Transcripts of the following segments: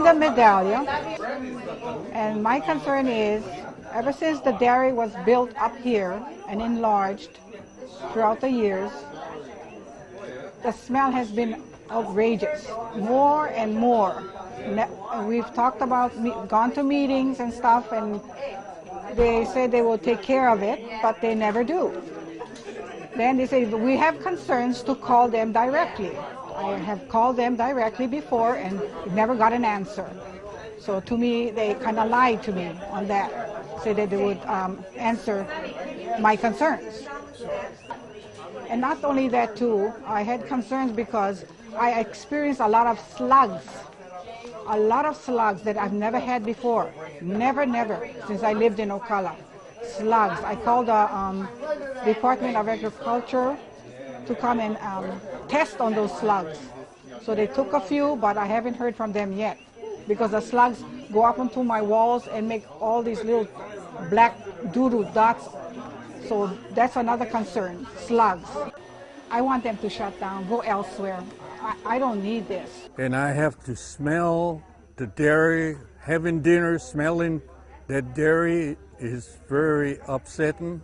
the medallion, and my concern is, ever since the dairy was built up here and enlarged throughout the years, the smell has been outrageous, more and more. We've talked about, gone to meetings and stuff, and they say they will take care of it, but they never do. Then they say, we have concerns to call them directly. I have called them directly before and never got an answer. So to me, they kind of lied to me on that, say that they would answer my concerns. And not only that too, I had concerns because I experienced a lot of slugs that I've never had before. Never, since I lived in Ocala. Slugs. I called the Department of Agriculture to come and test on those slugs. So they took a few, but I haven't heard from them yet, because the slugs go up onto my walls and make all these little black doo-doo dots. So that's another concern, slugs. I want them to shut down, go elsewhere. I don't need this. And I have to smell the dairy, having dinner, smelling that dairy is very upsetting.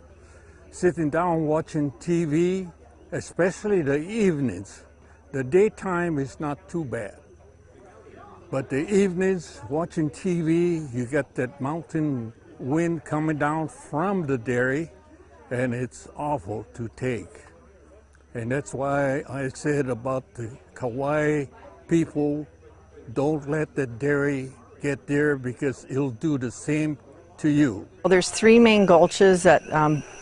Sitting down watching TV, especially the evenings. The daytime is not too bad. But the evenings, watching TV, you get that mountain wind coming down from the dairy, and it's awful to take. And that's why I said about the Kauai people, don't let the dairy get there, because it'll do the same to you. Well, there's three main gulches that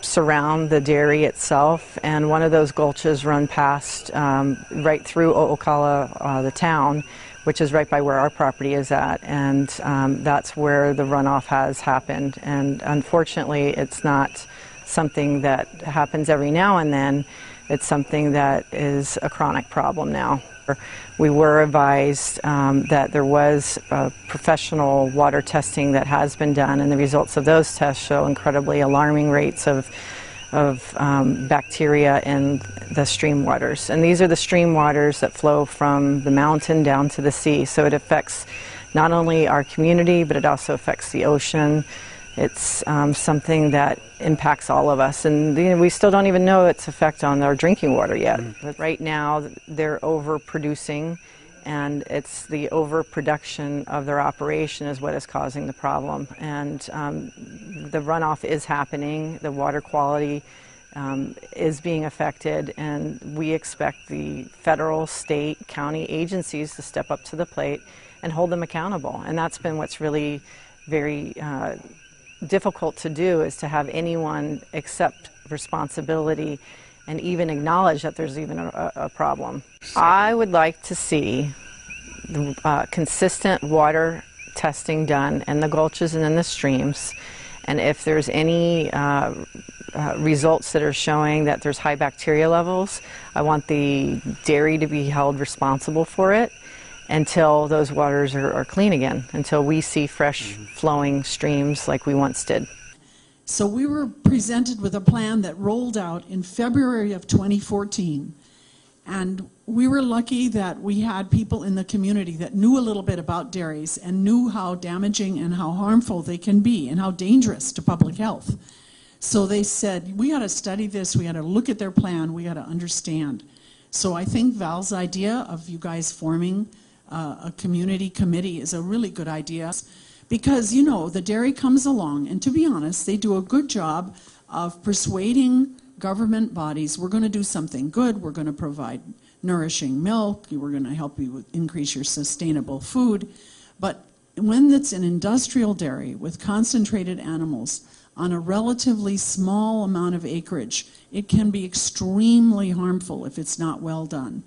surround the dairy itself, and one of those gulches run past right through Ocala, the town, which is right by where our property is at, and that's where the runoff has happened. And unfortunately, it's not something that happens every now and then. It's something that is a chronic problem now. We were advised that there was professional water testing that has been done, and the results of those tests show incredibly alarming rates of bacteria in the stream waters. And these are the stream waters that flow from the mountain down to the sea. So it affects not only our community, but it also affects the ocean. It's something that impacts all of us, and we still don't even know its effect on our drinking water yet. But right now, they're overproducing, and it's the overproduction of their operation is what is causing the problem. And the runoff is happening, the water quality is being affected, and we expect the federal, state, county agencies to step up to the plate and hold them accountable. And that's been what's really very difficult to do, is to have anyone accept responsibility and even acknowledge that there's even a problem. I would like to see consistent water testing done in the gulches and in the streams, and if there's any results that are showing that there's high bacteria levels, I want the dairy to be held responsible for it until those waters are clean again, until we see fresh flowing streams like we once did. So we were presented with a plan that rolled out in February of 2014, and we were lucky that we had people in the community that knew a little bit about dairies and knew how damaging and how harmful they can be and how dangerous to public health. So they said, we got to study this, we got to look at their plan, we got to understand. So I think Val's idea of you guys forming a community committee is a really good idea, because, you know, the dairy comes along, and to be honest, they do a good job of persuading government bodies, we're going to do something good, we're going to provide nourishing milk, we're going to help you increase your sustainable food. But when it's an industrial dairy with concentrated animals on a relatively small amount of acreage, it can be extremely harmful if it's not well done.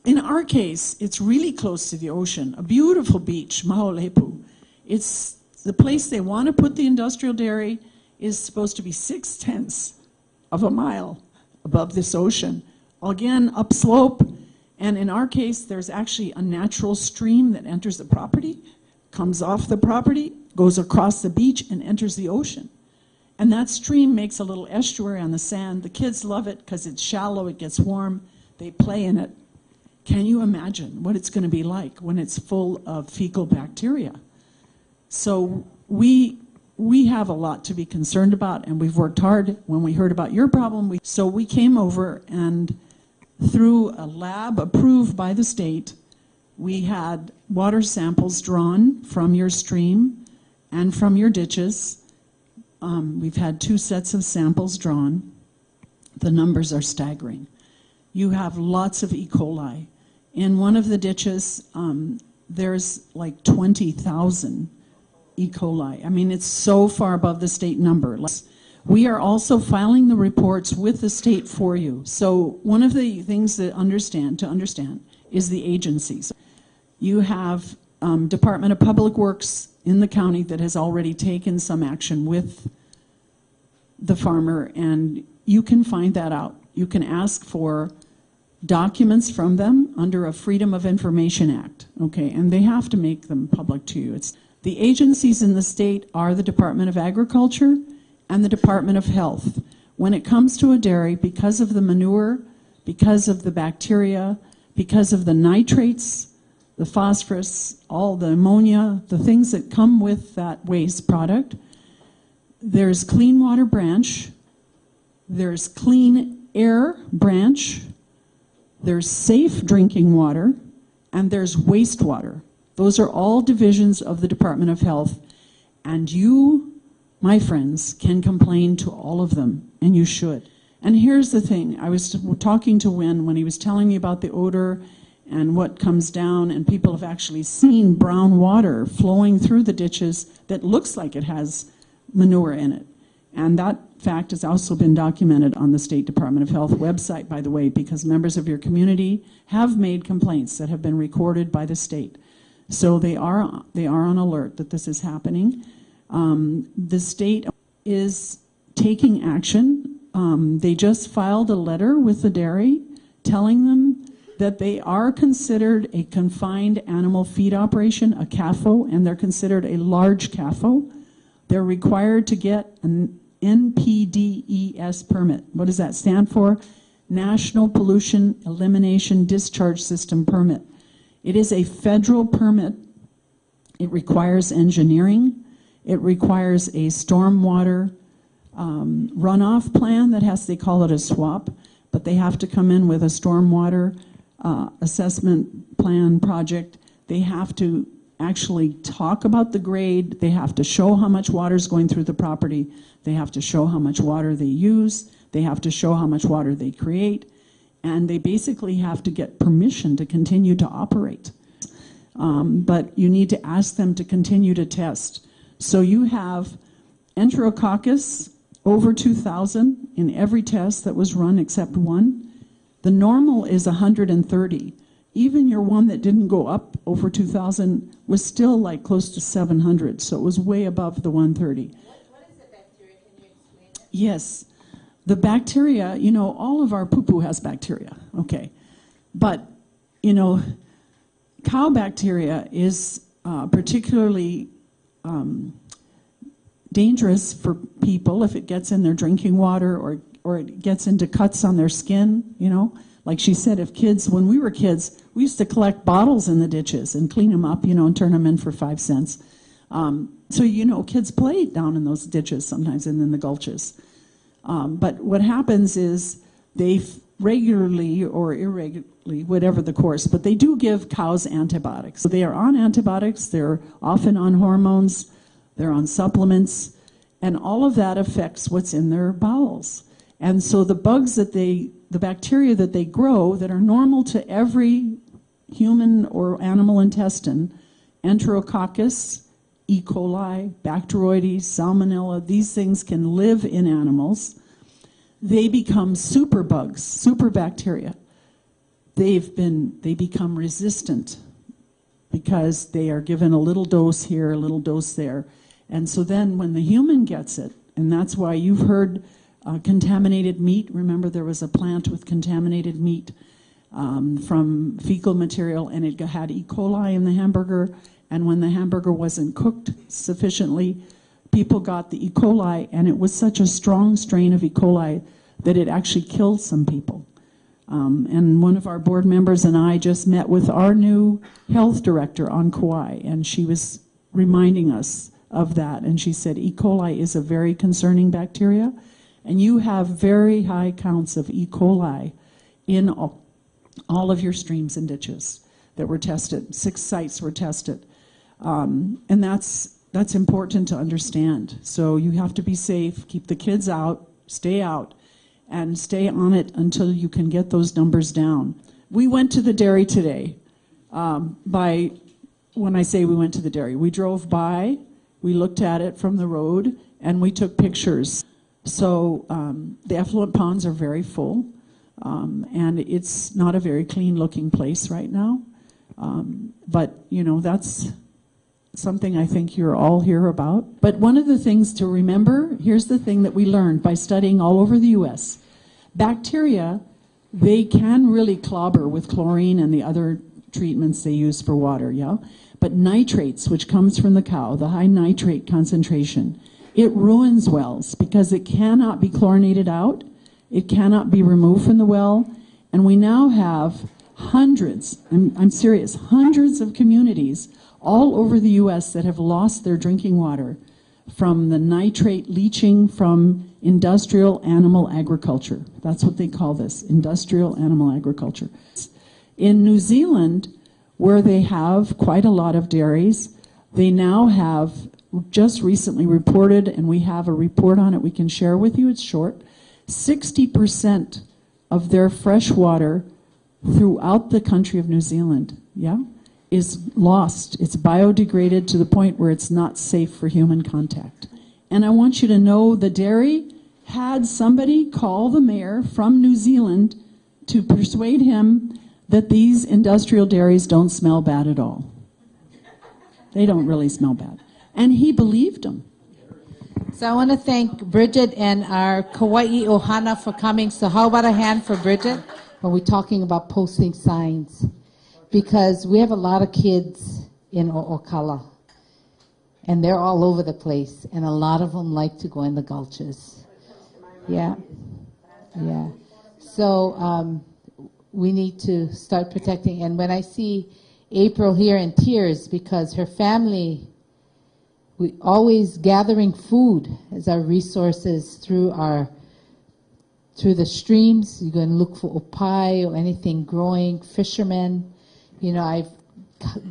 In our case, it's really close to the ocean, a beautiful beach, Maha'ulepu. It's the place they want to put the industrial dairy is supposed to be 6/10 of a mile above this ocean. Again, upslope, and in our case, there's actually a natural stream that enters the property, comes off the property, goes across the beach, and enters the ocean. And that stream makes a little estuary on the sand. The kids love it because it's shallow, it gets warm, they play in it. can you imagine what it's going to be like when it's full of fecal bacteria? So we have a lot to be concerned about, and we've worked hard. When we heard about your problem, so we came over, and through a lab approved by the state, we had water samples drawn from your stream and from your ditches. We've had 2 sets of samples drawn. The numbers are staggering. You have lots of E. coli. In one of the ditches, there's like 20,000 E. coli. I mean, it's so far above the state number. We are also filing the reports with the state for you. So one of the things to understand is the agencies. You have Department of Public Works in the county that has already taken some action with the farmer, and you can find that out. You can ask for documents from them under a Freedom of Information Act, okay, and they have to make them public to you. The agencies in the state are the Department of Agriculture and the Department of Health. When it comes to a dairy, because of the manure, because of the bacteria, because of the nitrates, the phosphorus, all the ammonia, the things that come with that waste product, there's Clean Water Branch, there's Clean Air Branch, there's Safe Drinking Water, and there's wastewater. Those are all divisions of the Department of Health, and you, my friends, can complain to all of them, and you should. And here's the thing. I was talking to Wynn when he was telling me about the odor and what comes down, and people have actually seen brown water flowing through the ditches that looks like it has manure in it. And that fact has also been documented on the State Department of Health website, by the way, because members of your community have made complaints that have been recorded by the state. So they are on alert that this is happening. The state is taking action. They just filed a letter with the dairy telling them that they are considered a confined animal feed operation, a CAFO, and they're considered a large CAFO. They're required to get an NPDES permit. What does that stand for? National Pollution Elimination Discharge System permit. It is a federal permit. It requires engineering. It requires a stormwater runoff plan that has, they call it a SWAP, but they have to come in with a stormwater assessment plan project. They have to actually talk about the grade. They have to show how much water is going through the property. They have to show how much water they use. They have to show how much water they create. And they basically have to get permission to continue to operate. But you need to ask them to continue to test. So you have Enterococcus over 2,000 in every test that was run except one. The normal is 130. Even your one that didn't go up over 2,000 was still like close to 700, so it was way above the 130. What is the bacteria? Can you explain it? Yes. The bacteria, you know, all of our poo-poo has bacteria, okay. But, you know, cow bacteria is particularly dangerous for people if it gets in their drinking water or it gets into cuts on their skin, you know. Like she said, if kids, when we were kids, we used to collect bottles in the ditches and clean them up, you know, and turn them in for 5 cents. So, you know, kids play down in those ditches sometimes and in the gulches. But what happens is they regularly or irregularly, whatever the course, but they do give cows antibiotics. So they are on antibiotics, they're often on hormones, they're on supplements, and all of that affects what's in their bowels. And so the bugs that the bacteria that they grow that are normal to every human or animal intestine, Enterococcus, E. coli, Bacteroides, Salmonella, these things can live in animals. They become superbugs, super bacteria. They become resistant because they are given a little dose here, a little dose there. And so then when the human gets it, and that's why you've heard contaminated meat. Remember, there was a plant with contaminated meat from fecal material, and it had E. coli in the hamburger. And when the hamburger wasn't cooked sufficiently, people got the E. coli, and it was such a strong strain of E. coli that it actually killed some people. And one of our board members and I just met with our new health director on Kauai, and she was reminding us of that. And she said E. coli is a very concerning bacteria, and you have very high counts of E. coli in all of your streams and ditches that were tested. 6 sites were tested. And that's important to understand. So you have to be safe, keep the kids out, and stay on it until you can get those numbers down. We went to the dairy today. When I say we went to the dairy, we drove by, we looked at it from the road, and we took pictures. So the effluent ponds are very full, and it's not a very clean looking place right now. But, you know, that's something I think you're all here about. But one of the things to remember, here's the thing that we learned by studying all over the U.S. Bacteria, they can really clobber with chlorine and the other treatments they use for water, yeah? But nitrates, which comes from the cow, the high nitrate concentration, it ruins wells because it cannot be chlorinated out, it cannot be removed from the well, and we now have hundreds, I'm serious, hundreds of communities all over the U.S. that have lost their drinking water from the nitrate leaching from industrial animal agriculture. That's what they call this, industrial animal agriculture. In New Zealand, where they have quite a lot of dairies, they now have just recently reported, and we have a report on it we can share with you, it's short, 60% of their fresh water throughout the country of New Zealand, yeah, is lost. It's biodegraded to the point where it's not safe for human contact. And I want you to know the dairy had somebody call the mayor from New Zealand to persuade him that these industrial dairies don't smell bad at all. They don't really smell bad. And he believed them. So I want to thank Bridget and our Kauai Ohana for coming. So how about a hand for Bridget when we're talking about posting signs? Because we have a lot of kids in O'Okala, and they're all over the place, and a lot of them like to go in the gulches. Yeah, yeah. So we need to start protecting. And when I see April here in tears because her family, we always gathering food as our resources through the streams. You go and look for opai or anything growing, fishermen. You know, I've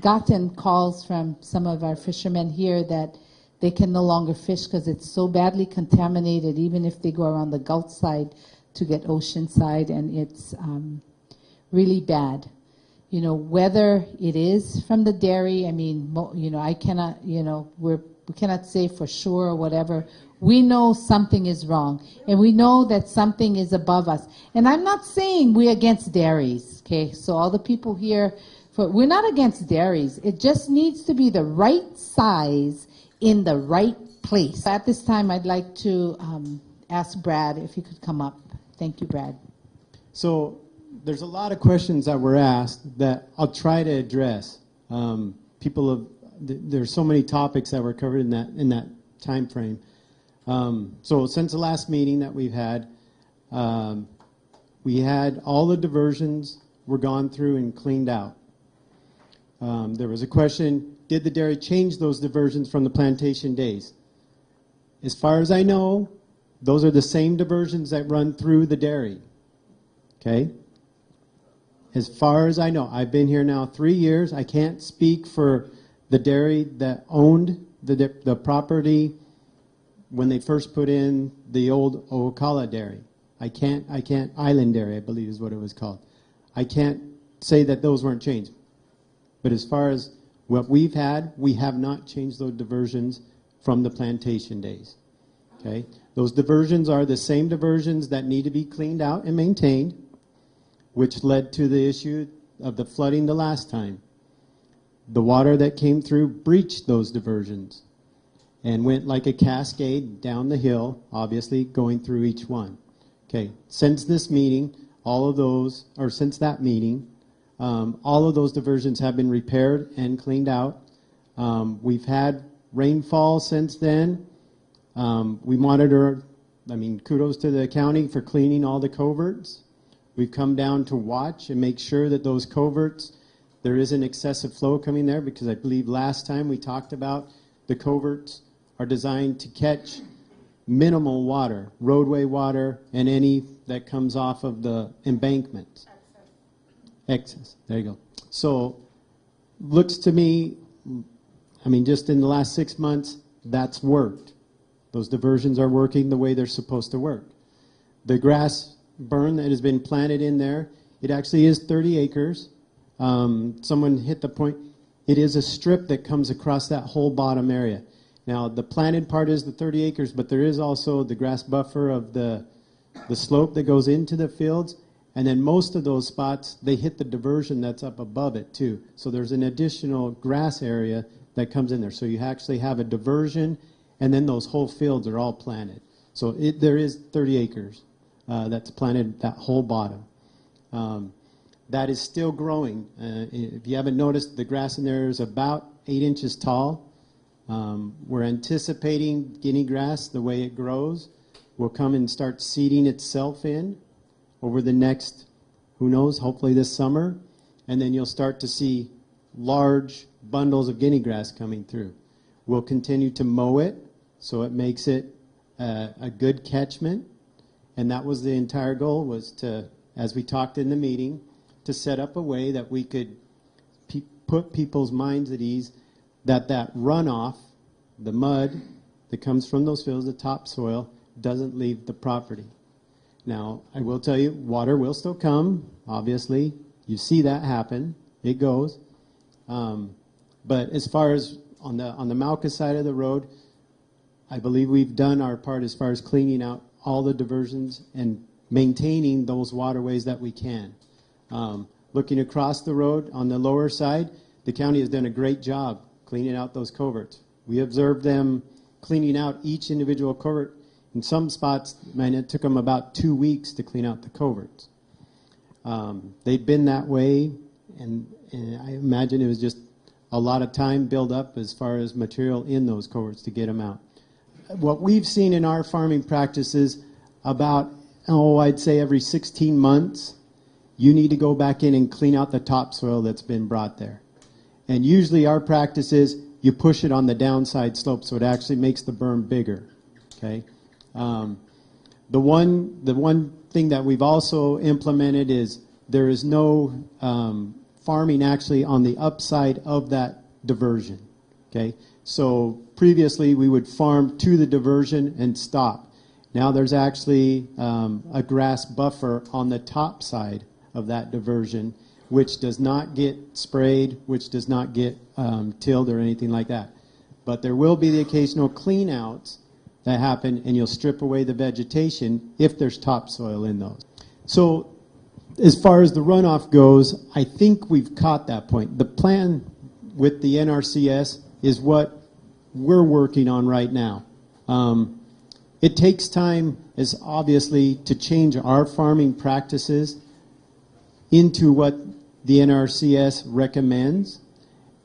gotten calls from some of our fishermen here that they can no longer fish because it's so badly contaminated, even if they go around the Gulf side to get ocean side, and it's really bad. You know, whether it is from the dairy, I mean, you know, I cannot, you know, we cannot say for sure or whatever. We know something is wrong, and we know that something is above us. And I'm not saying we're against dairies, okay? So all the people here, we're not against dairies. It just needs to be the right size in the right place. At this time, I'd like to ask Brad if he could come up. Thank you, Brad. So there's a lot of questions that were asked that I'll try to address. There's so many topics that were covered in that time frame. So since the last meeting that we've had, we had all the diversions were gone through and cleaned out. There was a question, did the dairy change those diversions from the plantation days? As far as I know, those are the same diversions that run through the dairy. Okay? As far as I know, I've been here now 3 years. I can't speak for the dairy that owned the property when they first put in the old O'Okala dairy. I can't, Island Dairy, I believe is what it was called. I can't say that those weren't changed. But as far as what we've had, we have not changed those diversions from the plantation days. Okay? Those diversions are the same diversions that need to be cleaned out and maintained, which led to the issue of the flooding the last time. The water that came through breached those diversions and went like a cascade down the hill, obviously going through each one. Okay, since this meeting, since that meeting, all of those diversions have been repaired and cleaned out. We've had rainfall since then. We monitor, kudos to the county for cleaning all the coverts. We've come down to watch and make sure that those coverts, there isn't excessive flow coming there, because I believe last time we talked about the coverts are designed to catch minimal water, roadway water, and any that comes off of the embankment. Excess. There you go. So, looks to me, I mean, just in the last 6 months, that's worked. Those diversions are working the way they're supposed to work. The grass burn that has been planted in there, it actually is 30 acres. Someone hit the point. It is a strip that comes across that whole bottom area. Now, the planted part is the 30 acres, but there is also the grass buffer of the slope that goes into the fields. And then most of those spots, they hit the diversion that's up above it, too. So there's an additional grass area that comes in there. So you actually have a diversion, and then those whole fields are all planted. So there is 30 acres that's planted, that whole bottom. That is still growing. If you haven't noticed, the grass in there is about 8 inches tall. We're anticipating guinea grass, the way it grows, will come and start seeding itself in over the next, who knows, hopefully this summer. And then you'll start to see large bundles of guinea grass coming through. We'll continue to mow it so it makes it a good catchment. And that was the entire goal, was to, as we talked in the meeting, to set up a way that we could put people's minds at ease that runoff, the mud that comes from those fields, the topsoil, doesn't leave the property. Now, I will tell you, water will still come, obviously. You see that happen. It goes. But as far as on the Malka side of the road, I believe we've done our part as far as cleaning out all the diversions and maintaining those waterways that we can. Looking across the road on the lower side, the county has done a great job cleaning out those coverts. We observed them cleaning out each individual covert. In some spots, man, it took them about 2 weeks to clean out the coverts. They've been that way, and I imagine it was just a lot of time built up as far as material in those coverts to get them out. What we've seen in our farming practices, about, I'd say every 16 months, you need to go back in and clean out the topsoil that's been brought there. And usually our practice is you push it on the downside slope so it actually makes the berm bigger. Okay. The one thing that we've also implemented is there is no farming actually on the upside of that diversion. Okay. So previously we would farm to the diversion and stop. Now there's actually a grass buffer on the top side of that diversion, which does not get sprayed, which does not get tilled or anything like that. But there will be the occasional clean outs that happen, and you'll strip away the vegetation if there's topsoil in those. So as far as the runoff goes, I think we've caught that point. The plan with the NRCS is what we're working on right now. It takes time, as obviously, to change our farming practices into what the NRCS recommends,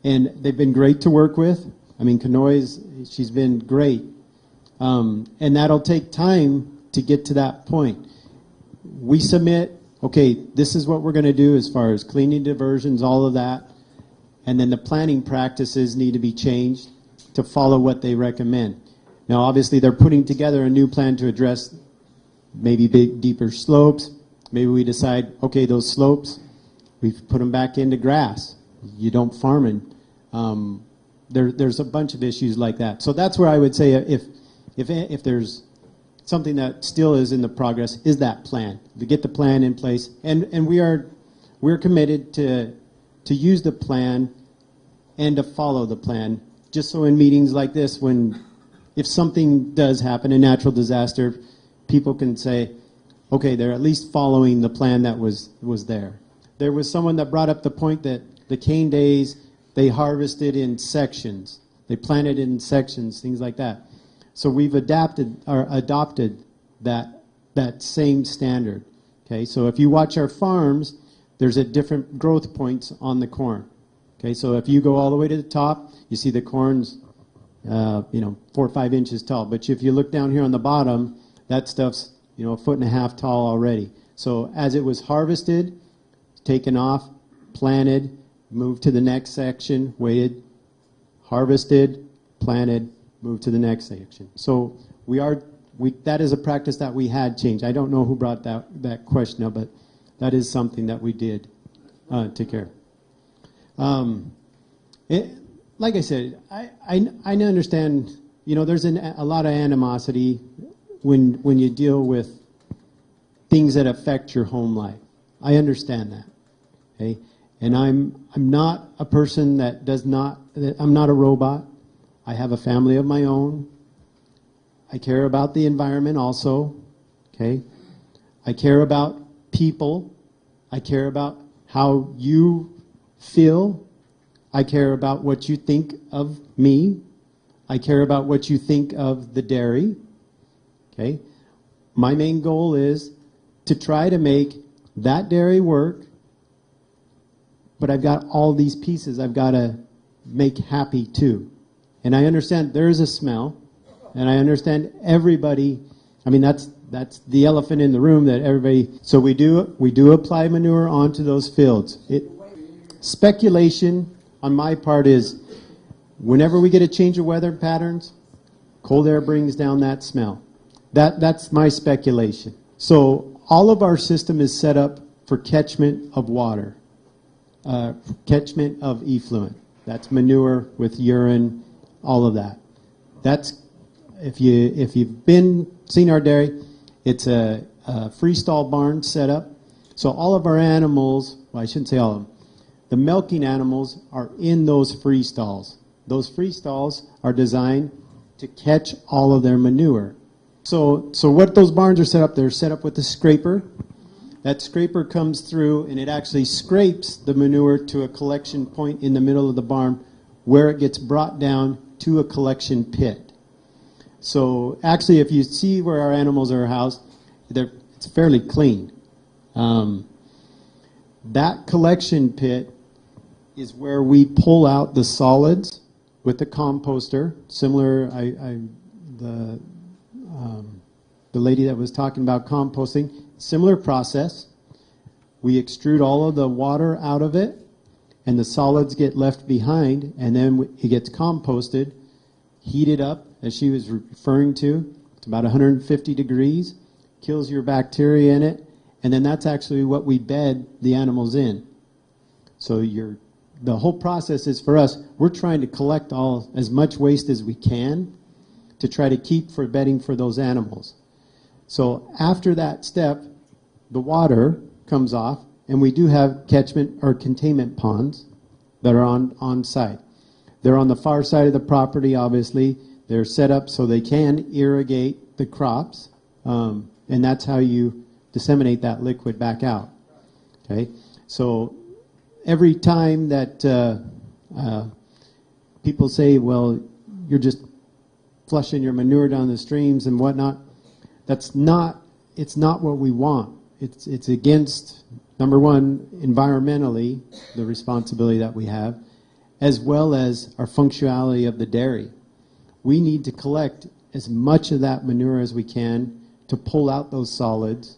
and they've been great to work with. I mean, she's been great. And that'll take time to get to that point. We submit, okay, this is what we're going to do as far as cleaning diversions, all of that, and then the planning practices need to be changed to follow what they recommend. Now, obviously, they're putting together a new plan to address maybe big, deeper slopes. Maybe we decide, okay, those slopes, we've put them back into grass. You don't farm in. There's a bunch of issues like that. So that's where I would say if there's something that still is in the progress, is that plan, to get the plan in place. And we're committed to use the plan and to follow the plan, just so in meetings like this, if something does happen, a natural disaster, people can say, okay, they're at least following the plan that was there. There was someone that brought up the point that the cane days, they harvested in sections. They planted in sections, things like that. So we've adopted that same standard. Okay, so if you watch our farms, there's a different growth points on the corn. Okay, so if you go all the way to the top, you see the corn's 4 or 5 inches tall. But if you look down here on the bottom, that stuff's 1.5 feet tall already. So as it was harvested, taken off, planted, moved to the next section, waited, harvested, planted, moved to the next section. So that is a practice that we had changed. I don't know who brought that question up, but that is something that we did take care of. Like I said, I understand, there's a lot of animosity when you deal with things that affect your home life. I understand that. Okay? And I'm not a person I'm not a robot. I have a family of my own. I care about the environment also. Okay? I care about people. I care about how you feel. I care about what you think of me. I care about what you think of the dairy. Okay? My main goal is to try to make that dairy work, but I've got all these pieces I've got to make happy too. And I understand there is a smell, and I understand everybody, that's the elephant in the room that everybody, so we do apply manure onto those fields. Speculation on my part is whenever we get a change of weather patterns, cold air brings down that smell. That's my speculation. So all of our system is set up for catchment of water, catchment of effluent. That's manure with urine, all of that. That's if you've seen our dairy, it's a freestall barn set up. So all of our animals, well, I shouldn't say all of them, the milking animals are in those free stalls. Those free stalls are designed to catch all of their manure. So what those barns are set up, they're set up with a scraper. That scraper comes through and it actually scrapes the manure to a collection point in the middle of the barn where it gets brought down to a collection pit. So actually, if you see where our animals are housed, it's fairly clean. That collection pit is where we pull out the solids with the composter. Similar, the lady that was talking about composting, similar process. We extrude all of the water out of it, and the solids get left behind, and then it gets composted, heated up, as she was referring to. It's about 150 degrees, kills your bacteria in it, and then that's actually what we bed the animals in. So the whole process is for us, we're trying to collect as much waste as we can to try to keep for bedding for those animals. So after that step, the water comes off, and we do have catchment or containment ponds that are on site. They're on the far side of the property, obviously. They're set up so they can irrigate the crops, and that's how you disseminate that liquid back out. Okay, so every time that people say, well, you're just flushing your manure down the streams and whatnot, it's not what we want. It's against, number one, environmentally, the responsibility that we have, as well as our functionality of the dairy. We need to collect as much of that manure as we can to pull out those solids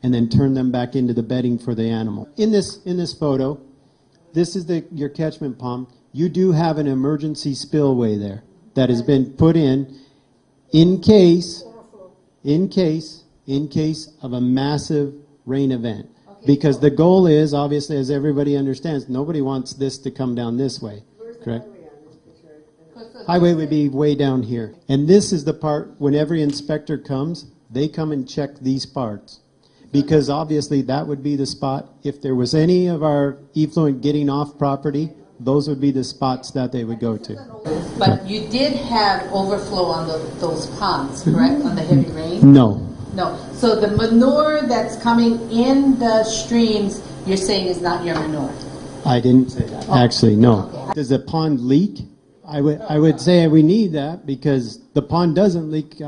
and then turn them back into the bedding for the animal. In this photo, this is your catchment pond. You do have an emergency spillway there that has been put in case of a massive rain event. Okay. Because the goal is, obviously, as everybody understands, nobody wants this to come down this way. Correct? Highway would be way down here. And this is the part, when every inspector comes, they come and check these parts. Because obviously that would be the spot, if there was any of our effluent getting off property, those would be the spots that they would go to. But you did have overflow on those ponds, correct, on the heavy rain? No. So the manure that's coming in the streams, you're saying is not your manure? I didn't say that. Actually, no. Okay. Does the pond leak? I would say we need that because the pond doesn't leak.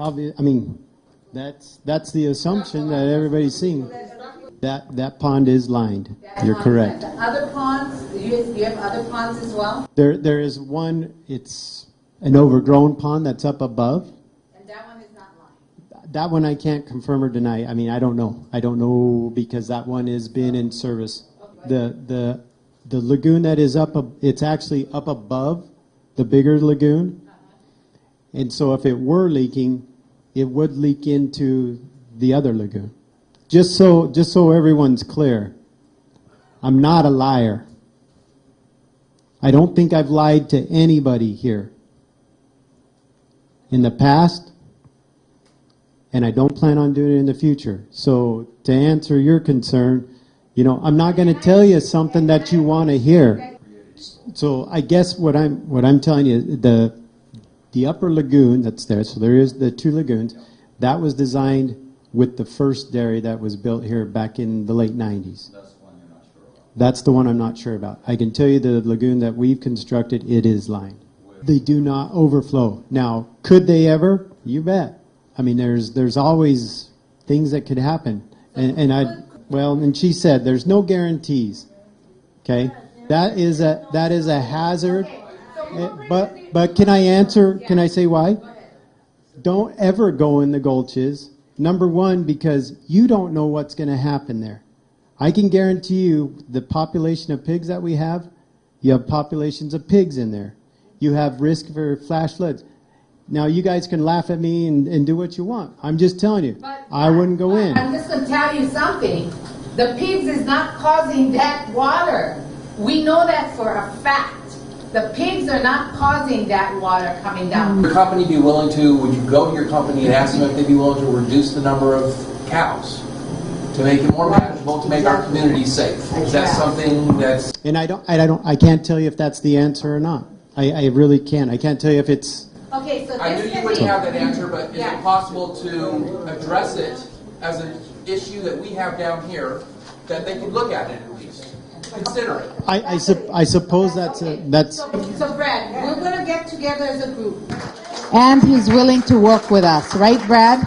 That's the assumption that everybody's seeing. That pond is lined. You're correct. The other ponds, do you have other ponds as well? There is one. It's an overgrown pond that's up above. And that one is not lined. that one I can't confirm or deny. I mean, I don't know. I don't know because that one has been in service. The lagoon that is up, it's actually up above the bigger lagoon. And so if it were leaking, it would leak into the other lagoon. Just so everyone's clear, I'm not a liar. I don't think I've lied to anybody here in the past, and I don't plan on doing it in the future. So to answer your concern, I'm not going to tell you something that you want to hear. So I guess what I'm telling you, the upper lagoon that's there, so there is the two lagoons, that was designed with the first dairy that was built here back in the late 90s. That's the one I'm not sure about. I can tell you the lagoon that we've constructed, it is lined. They do not overflow. Now, could they ever? You bet. I mean, there's always things that could happen. And she said there's no guarantees. Okay? That is a hazard. But can I answer? Can I say why? Don't ever go in the gulches. Number one, because you don't know what's going to happen there. I can guarantee you the population of pigs that we have, you have populations of pigs in there. You have risk for flash floods. Now, you guys can laugh at me and do what you want. I'm just telling you, I wouldn't go in. I'm just going to tell you something. The pigs is not causing that water. We know that for a fact. The pigs are not causing that water coming down. Would your company be willing to, would you go to your company and ask them if they'd be willing to reduce the number of cows to make it more manageable, to make our community safe? Is that something that's... And I can't tell you if that's the answer or not. I really can't. I can't tell you if it's... Okay, so I knew you wouldn't have that answer, but is it possible to address it as an issue that we have down here, that they could look at it at least? Consider it. I suppose that's... So Brad, we're going to get together as a group. And he's willing to work with us, right, Brad?